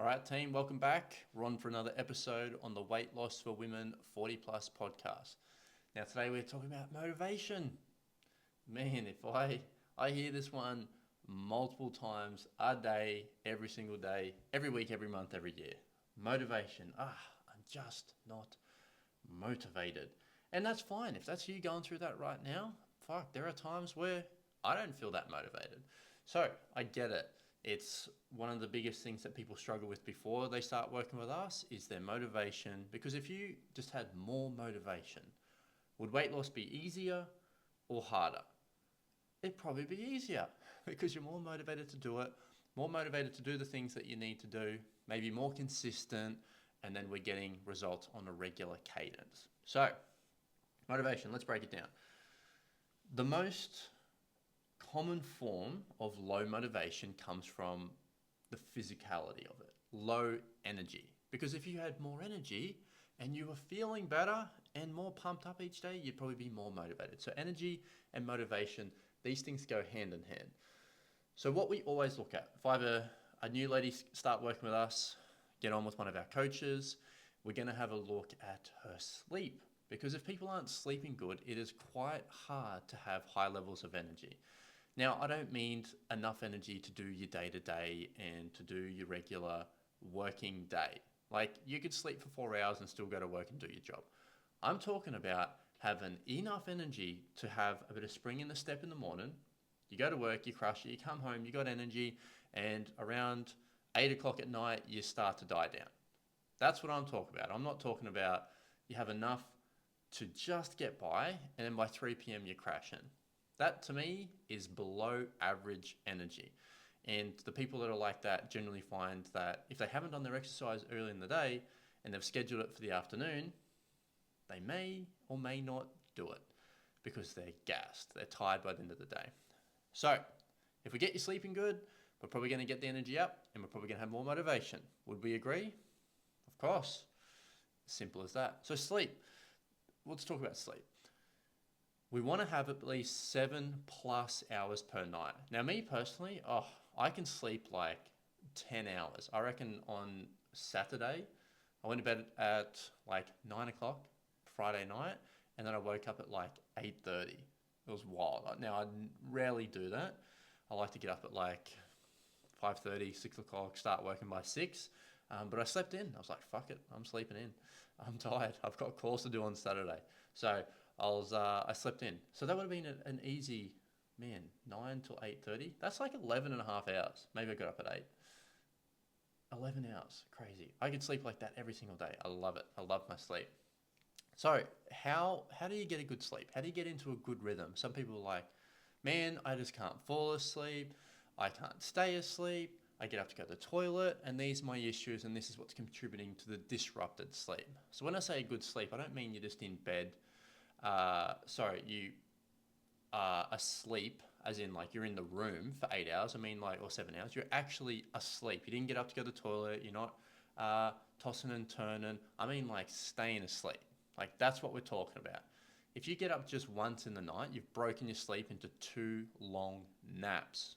right, team, welcome back. We're on for another episode on the Weight Loss for Women 40 Plus podcast. Now, today we're talking about motivation. Man, if I hear this one multiple times a day, every single day, every week, every month, every year. Motivation. I'm just not motivated. And that's fine. If that's you going through that right now, there are times where I don't feel that motivated. So I get it. It's one of the biggest things that people struggle with before they start working with us is their motivation. Because if you just had more motivation, would weight loss be easier or harder? It'd probably be easier because you're more motivated to do it, more motivated to do the things that you need to do, maybe more consistent, and then we're getting results on a regular cadence. So, motivation, let's break it down. The most common form of low motivation comes from the physicality of it, low energy. Because if you had more energy and you were feeling better and more pumped up each day, you'd probably be more motivated. So energy and motivation, these things go hand in hand. So what we always look at, if I have a new lady start working with us, get on with one of our coaches, we're going to have a look at her sleep. Because if people aren't sleeping good, it is quite hard to have high levels of energy. Now, I don't mean enough energy to do your day-to-day and to do your regular working day. Like, you could sleep for 4 hours and still go to work and do your job. I'm talking about having enough energy to have a bit of spring in the step in the morning. You go to work, you crush it, you come home, you got energy, and around 8 o'clock at night, you start to die down. That's what I'm talking about. I'm not talking about you have enough to just get by, and then by 3 p.m. you're crashing. That to me is below average energy. And the people that are like that generally find that if they haven't done their exercise early in the day and they've scheduled it for the afternoon, they may or may not do it because they're gassed. They're tired by the end of the day. So if we get you sleeping good, we're probably going to get the energy up and we're probably going to have more motivation. Would we agree? Of course. Simple as that. So sleep. Let's talk about sleep. We want to have at least 7+ hours per night. Now, me personally, I can sleep like 10 hours. I reckon on Saturday, I went to bed at like 9 o'clock Friday night, and then I woke up at like 8:30. It was wild. Now, I rarely do that. I like to get up at like 5:30, 6 o'clock, start working by 6. But I slept in. I was like, fuck it, I'm sleeping in. I'm tired. I've got calls to do on Saturday. So I slept in. So that would have been an easy, 9 till 8:30. That's like 11 and a half hours. Maybe I got up at 8. 11 hours. Crazy. I could sleep like that every single day. I love it. I love my sleep. So how do you get a good sleep? How do you get into a good rhythm? Some people are like, man, I just can't fall asleep. I can't stay asleep. I get up to go to the toilet, and these are my issues, and this is what's contributing to the disrupted sleep. So when I say good sleep, I don't mean you're just in bed. You are asleep, as in like you're in the room for 8 hours. I mean or 7 hours. You're actually asleep. You didn't get up to go to the toilet. You're not tossing and turning. I mean like staying asleep. Like that's what we're talking about. If you get up just once in the night, you've broken your sleep into 2 long naps.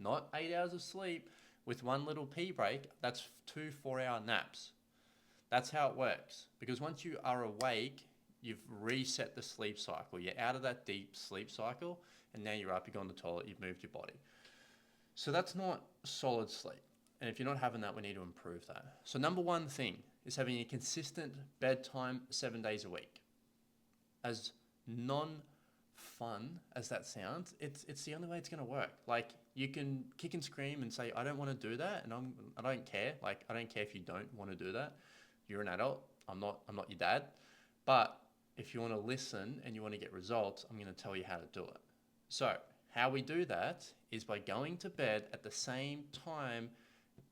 Not 8 hours of sleep with one little pee break. That's 2 4-hour naps. That's how it works. Because once you are awake, you've reset the sleep cycle. You're out of that deep sleep cycle, and now you're up, you go on the toilet, you've moved your body. So that's not solid sleep. And if you're not having that, we need to improve that. So number one thing is having a consistent bedtime 7 days a week. As non-fun as that sounds, it's the only way it's going to work. Like, you can kick and scream and say, I don't want to do that, and I don't care. Like, I don't care if you don't want to do that. You're an adult. I'm not your dad. But if you want to listen and you want to get results, I'm going to tell you how to do it. So how we do that is by going to bed at the same time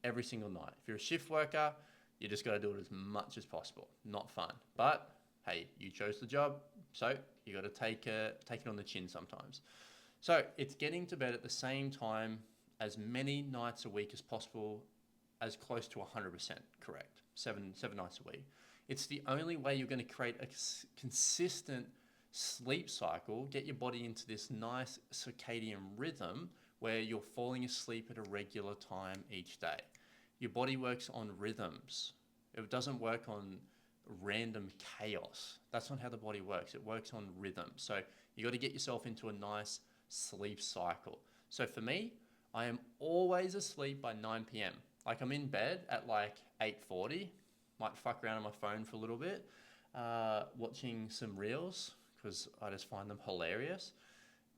every single night. If you're a shift worker, you just got to do it as much as possible. Not fun. But hey, you chose the job, so you got to take it on the chin sometimes. So it's getting to bed at the same time as many nights a week as possible, as close to 100% correct. Seven nights a week. It's the only way you're going to create a consistent sleep cycle, get your body into this nice circadian rhythm where you're falling asleep at a regular time each day. Your body works on rhythms. It doesn't work on random chaos. That's not how the body works. It works on rhythm. So you got to get yourself into a nice sleep cycle. So for me, I am always asleep by 9 p.m. Like I'm in bed at like 8:40, might fuck around on my phone for a little bit, watching some reels because I just find them hilarious.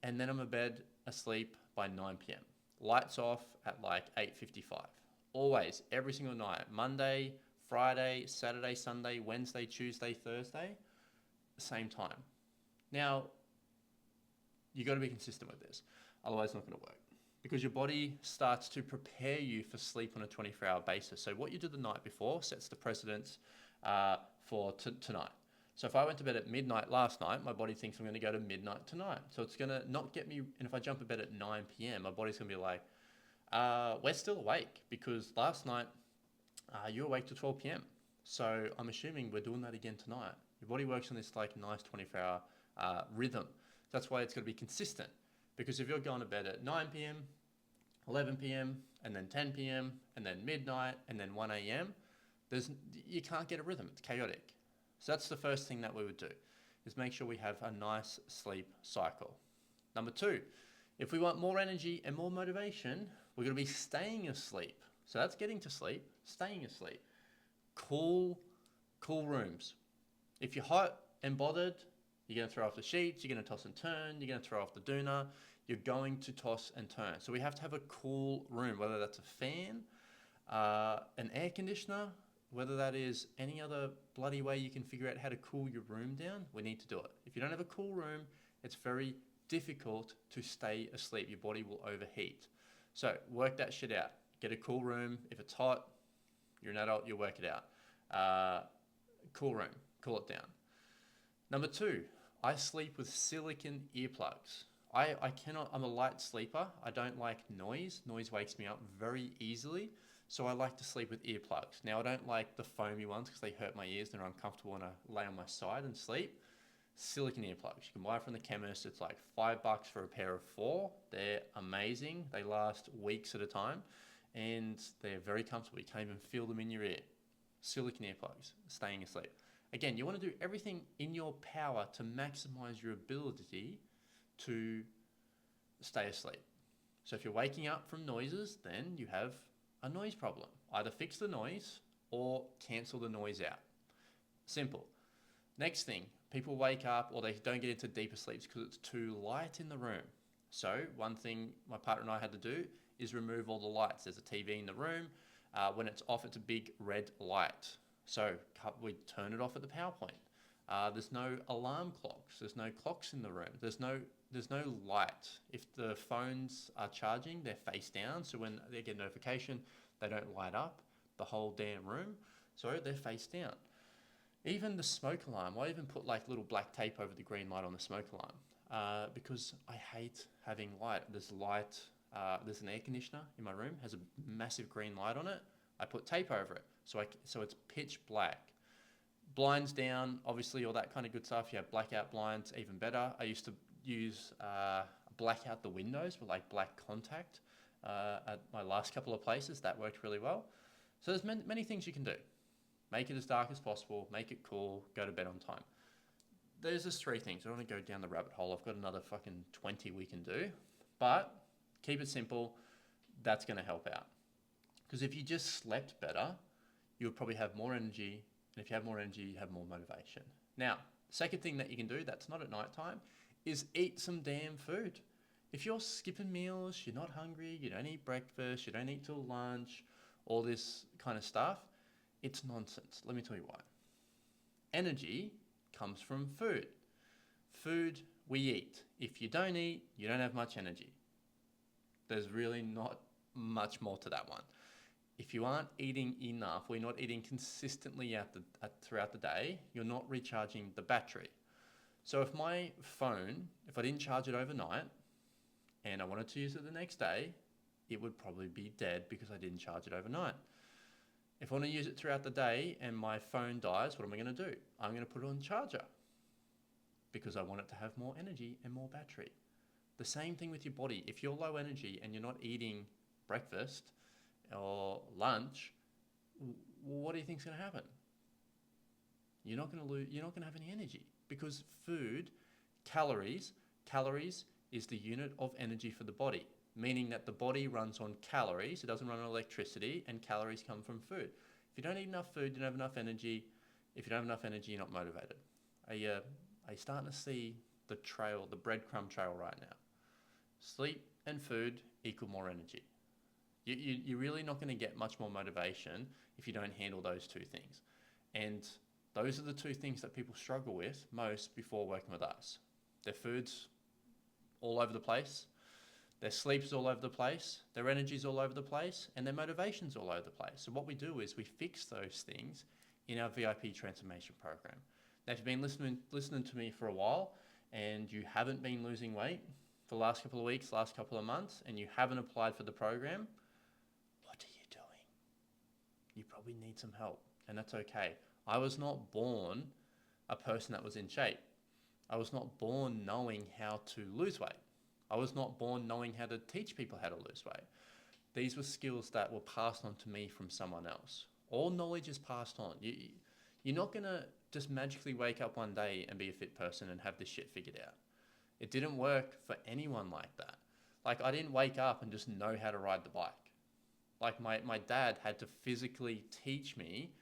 And then I'm in bed asleep by 9 p.m. Lights off at like 8:55. Always, every single night. Monday, Friday, Saturday, Sunday, Wednesday, Tuesday, Thursday, same time. Now, you got to be consistent with this. Otherwise, it's not going to work. Because your body starts to prepare you for sleep on a 24-hour basis. So what you do the night before sets the precedence for tonight. So if I went to bed at midnight last night, my body thinks I'm going to go to midnight tonight. So it's going to not get me, and if I jump to bed at 9 p.m., my body's going to be like, we're still awake because last night you were awake till 12 p.m. So I'm assuming we're doing that again tonight. Your body works on this like nice 24-hour rhythm. That's why it's got to be consistent. Because if you're going to bed at 9 p.m., 11 p.m., and then 10 p.m., and then midnight, and then 1 a.m., you can't get a rhythm. It's chaotic. So that's the first thing that we would do, is make sure we have a nice sleep cycle. Number two, if we want more energy and more motivation, we're going to be staying asleep. So that's getting to sleep, staying asleep. Cool rooms. If you're hot and bothered, you're going to throw off the sheets, you're going to toss and turn, you're going to throw off the doona, you're going to toss and turn. So we have to have a cool room, whether that's a fan, an air conditioner, whether that is any other bloody way you can figure out how to cool your room down, we need to do it. If you don't have a cool room, it's very difficult to stay asleep. Your body will overheat. So work that shit out. Get a cool room. If it's hot, you're an adult, you'll work it out. Cool room, cool it down. Number two, I sleep with silicone earplugs. I'm a light sleeper. I don't like noise. Noise wakes me up very easily. So I like to sleep with earplugs. Now I don't like the foamy ones because they hurt my ears and are uncomfortable when I lay on my side and sleep. Silicone earplugs. You can buy from the chemist. It's like $5 for a pair of 4. They're amazing. They last weeks at a time and they're very comfortable. You can't even feel them in your ear. Silicone earplugs, staying asleep. Again, you want to do everything in your power to maximize your ability to stay asleep. So if you're waking up from noises, then you have a noise problem. Either fix the noise or cancel the noise out. Simple. Next thing, people wake up or they don't get into deeper sleeps because it's too light in the room. So one thing my partner and I had to do is remove all the lights. There's a TV in the room. When it's off, it's a big red light. So we turn it off at the power point. There's no alarm clocks. There's no clocks in the room. There's no light. If the phones are charging, they're face down. So when they get a notification, they don't light up the whole damn room. So they're face down. Even the smoke alarm, I even put like little black tape over the green light on the smoke alarm because I hate having light. There's an air conditioner in my room, has a massive green light on it. I put tape over it so it's pitch black. Blinds down, obviously all that kind of good stuff. You have blackout blinds, even better. I used to use black out the windows with like black contact at my last couple of places. That worked really well. So there's many things you can do. Make it as dark as possible, make it cool, go to bed on time. There's just 3 things. I don't want to go down the rabbit hole. I've got another fucking 20 we can do. But keep it simple. That's going to help out. Because if you just slept better, you would probably have more energy. And if you have more energy, you have more motivation. Now, second thing that you can do that's not at night time is eat some damn food. If you're skipping meals, you're not hungry, you don't eat breakfast, you don't eat till lunch, all this kind of stuff, it's nonsense. Let me tell you why. Energy comes from food. Food we eat. If you don't eat, you don't have much energy. There's really not much more to that one. If you aren't eating enough or you're not eating consistently throughout the day, you're not recharging the battery. So if my phone, if I didn't charge it overnight and I wanted to use it the next day, it would probably be dead because I didn't charge it overnight. If I want to use it throughout the day and my phone dies, what am I going to do? I'm going to put it on charger because I want it to have more energy and more battery. The same thing with your body. If you're low energy and you're not eating breakfast or lunch, do you think's going to happen? You're not going to lose. You're not going to have any energy because food, calories is the unit of energy for the body, meaning that the body runs on calories. It doesn't run on electricity, and calories come from food. If you don't eat enough food, you don't have enough energy. If you don't have enough energy, you're not motivated. Are you starting to see the trail, the breadcrumb trail right now? Sleep and food equal more energy. You're really not going to get much more motivation if you don't handle those two things. And those are the two things that people struggle with most before working with us. Their food's all over the place, their sleep's all over the place, their energy's all over the place, and their motivation's all over the place. So what we do is we fix those things in our VIP transformation program. Now, if you've been listening to me for a while and you haven't been losing weight for the last couple of weeks, last couple of months, and you haven't applied for the program, what are you doing? You probably need some help, and that's okay. I was not born a person that was in shape. I was not born knowing how to lose weight. I was not born knowing how to teach people how to lose weight. These were skills that were passed on to me from someone else. All knowledge is passed on. You're not going to just magically wake up one day and be a fit person and have this shit figured out. It didn't work for anyone like that. Like, I didn't wake up and just know how to ride the bike. Like, my dad had to physically teach me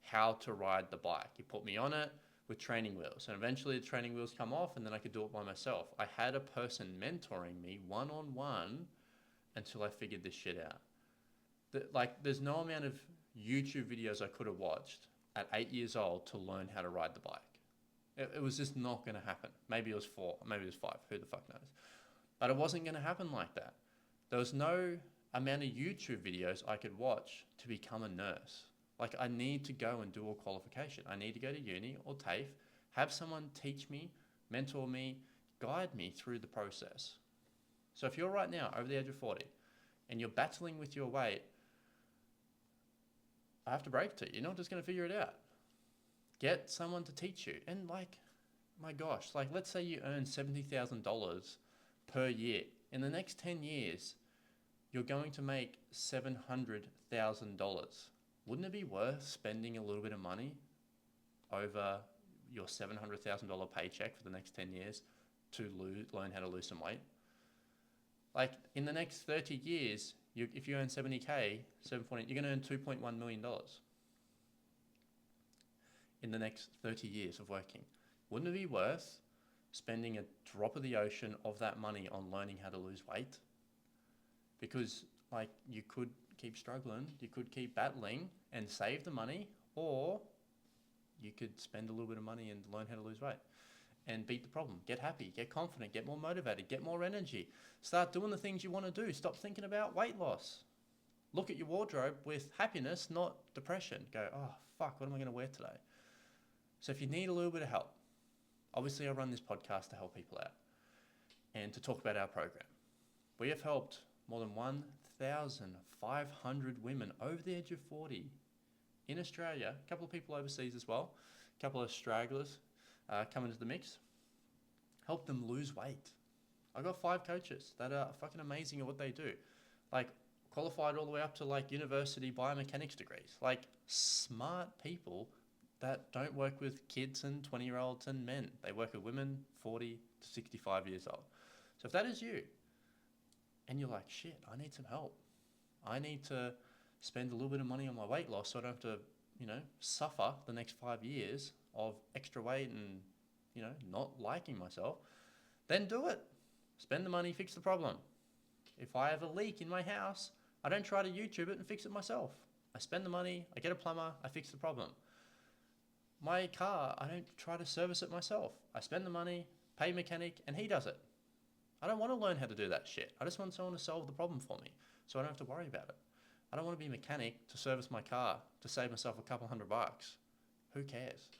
how to ride the bike. He put me on it with training wheels, and eventually the training wheels come off and then I could do it by myself. I had a person mentoring me one-on-one until I figured this shit out. There's no amount of YouTube videos I could have watched at 8 years old to learn how to ride the bike. It was just not going to happen. Maybe it was 4, maybe it was 5, who the fuck knows. But it wasn't going to happen like that. There was no amount of YouTube videos I could watch to become a nurse. Like, I need to go and do a qualification. I need to go to uni or TAFE, have someone teach me, mentor me, guide me through the process. So if you're right now over the age of 40 and you're battling with your weight, I have to break to you. You're not just going to figure it out. Get someone to teach you. And my gosh, let's say you earn $70,000 per year. In the next 10 years, you're going to make $700,000. Wouldn't it be worth spending a little bit of money over your $700,000 paycheck for the next 10 years to learn how to lose some weight? Like, in the next 30 years, if you earn 70K, you're going to earn $2.1 million in the next 30 years of working. Wouldn't it be worth spending a drop of the ocean of that money on learning how to lose weight? Because you could keep struggling, you could keep battling and save the money, or you could spend a little bit of money and learn how to lose weight and beat the problem. Get happy, get confident, get more motivated, get more energy. Start doing the things you want to do. Stop thinking about weight loss. Look at your wardrobe with happiness, not depression. Go, oh, fuck, what am I going to wear today? So if you need a little bit of help, obviously I run this podcast to help people out and to talk about our program. We have helped more than 1,500 women over the age of 40 in Australia, a couple of people overseas as well, a couple of stragglers come into the mix, help them lose weight. I've got 5 coaches that are fucking amazing at what they do. Qualified all the way up to university biomechanics degrees. Smart people that don't work with kids and 20-year-olds and men. They work with women 40 to 65 years old. So if that is you, and you're like, shit, I need some help. I need to spend a little bit of money on my weight loss so I don't have to, suffer the next 5 years of extra weight and, not liking myself. Then do it. Spend the money, fix the problem. If I have a leak in my house, I don't try to YouTube it and fix it myself. I spend the money, I get a plumber, I fix the problem. My car, I don't try to service it myself. I spend the money, pay a mechanic, and he does it. I don't want to learn how to do that shit. I just want someone to solve the problem for me so I don't have to worry about it. I don't want to be a mechanic to service my car to save myself a couple $100. Who cares?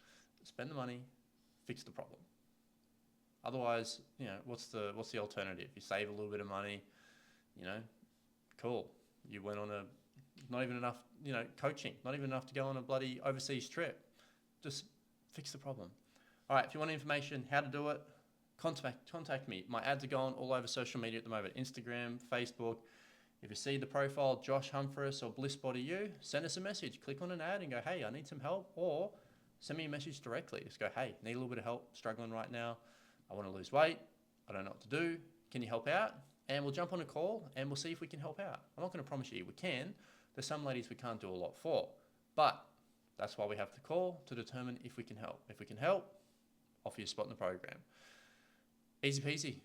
Spend the money, fix the problem. Otherwise, what's the alternative? You save a little bit of money, cool. You went on not even enough, coaching, not even enough to go on a bloody overseas trip. Just fix the problem. All right, if you want information, how to do it, contact me. My ads are going all over social media at the moment, Instagram, Facebook, If you see the profile Josh Humphreys or Bliss Body U, send us a message. Click on an ad and go, hey, I need some help. Or send me a message directly. Just go, hey, need a little bit of help, struggling right now. I want to lose weight. I don't know what to do. Can you help out? And we'll jump on a call and we'll see if we can help out. I'm not going to promise you we can. There's some ladies we can't do a lot for. But that's why we have the call, to determine if we can help. If we can help, offer you a spot in the program. Easy peasy.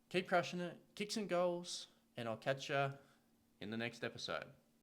Keep crushing it. Kicks and goals. And I'll catch you in the next episode.